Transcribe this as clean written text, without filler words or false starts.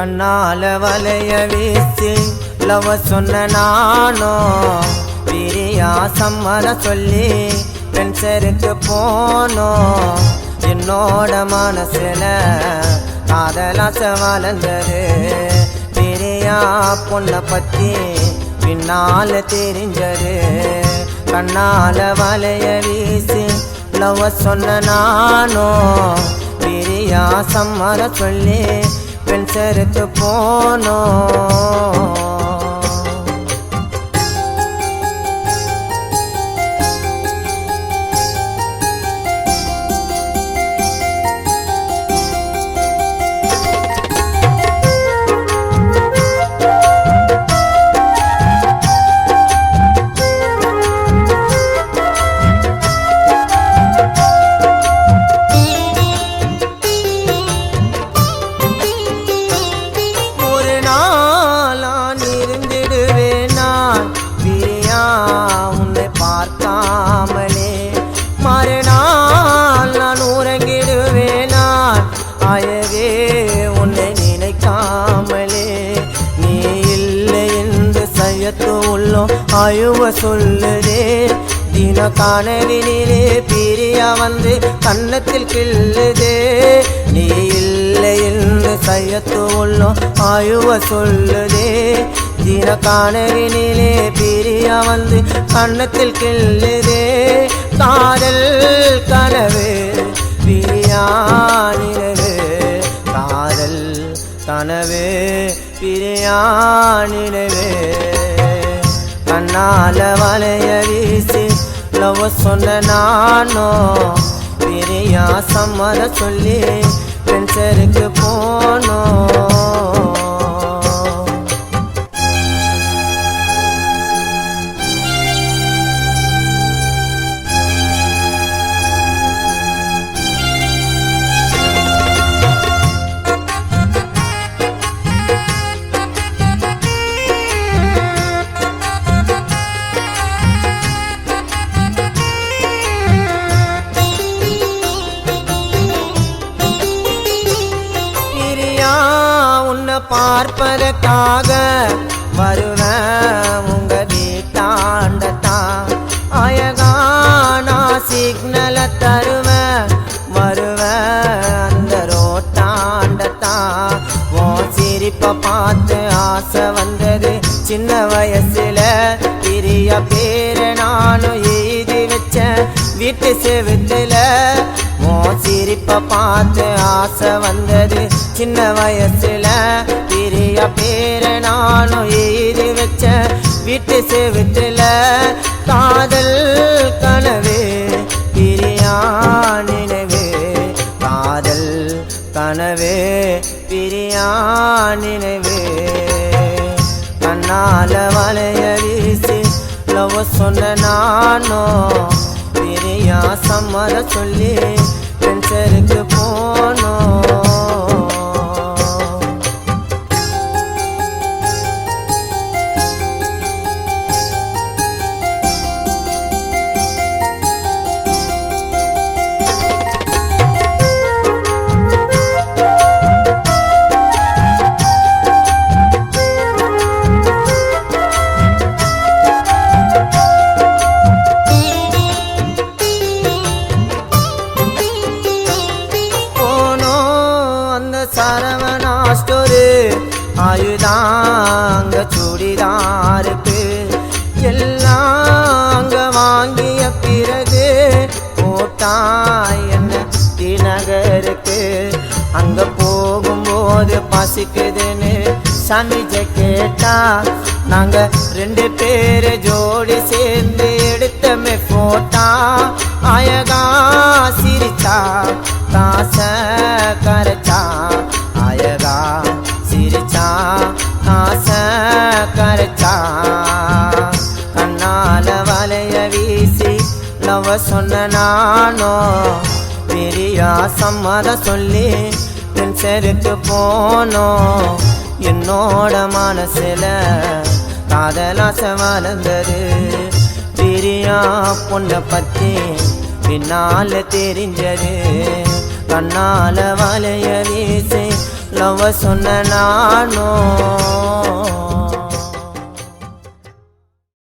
கண்ணால வலைய வீசி லவ சொன்ன நானோ பிரியா சம்மத சொல்லி பென்சருக்கு போனோம். என்னோட மனசுல காதலாச வளர்ந்தது. பிரியா பொண்ண பத்தி பின்னால தெரிஞ்சது. கண்ணால வலைய வீசி லவ சொன்ன நானோ பிரியா சம்மத சொல்லி பென்சருக்கு போனோம். ஆயவே உன்னை நினைக்காமலே நீ இல்லை என்று செய்யத்து உள்ளோம் ஆயுவ சொல்லுதே. தின கனவினிலே பிரியா வந்து கன்னத்தில் கிள்ளுதே. நீ இல்லை என்று செய்யத்து உள்ளோம் ஆயுவ சொல்லுதே. தின கனவினிலே பிரியா வந்து கன்னத்தில் கிள்ளுதே. காதல் கனவு பிரியா நினைவு, காதல் கனவே பிரியா நினைவே. கண்ணால வலைய வீசி லவ் சொன்ன நானோ பிரியா சம்மத சொல்லி பென்சருக்கு போனோம். பார்ப்பதற்காக வருவேன் உங்க வீட்டாண்டத்தான். அழகானா சிக்னல தருவேன் வருவேன் அந்த ரோட்டாண்டத்தான். உன் சிரிப்பை பார்த்து ஆசை வந்தது சின்ன வயசுல. பிரிய பேரை நானும் எழுதி வச்சேன் வீட்டு செவுத்துல. உன் சிரிப்பை பார்த்து ஆசை வந்தது சின்ன வயசுல. பிரிய பேரை நானும் எழுதி வச்ச வீட்டு செவுத்துல. காதல் கனவே பிரியா நினைவே, காதல் கனவே பிரியா நினைவே. கண்ணால வலைய வீசி லவ் சொன்ன நானோ பிரியா சம்மத சொல்லி பென்சருக்கு போனோம். சரவணா ஸ்டோரு ஆயுதாங்க சுடிதாருக்கு எல்லாம் அங்க வாங்கிய பிறகு போட்டா என்ன தினகருக்கு. அங்க போகும்போது பசிக்குதுன்னு சனிஜ கேட்டா நாங்க 2 பேரு ஜோடி சேர்ந்து எடுத்தமே போட்டா. அழகா சிரிச்சா காச கரைச்சா, அழகா சிரிச்சா காச கரைச்சா. கண்ணால வலைய வீசி லவ் சொன்ன நானோ பிரியா சம்மத சொல்லி பென்சருக்கு போனோம். என்னோட மனசுல காதலாச வளர்ந்தது. பிரியா பொண்ண பத்தி பின்னால தெரிஞ்சது. கண்ணால வலைய வீசி லவ் சொன்ன நானும்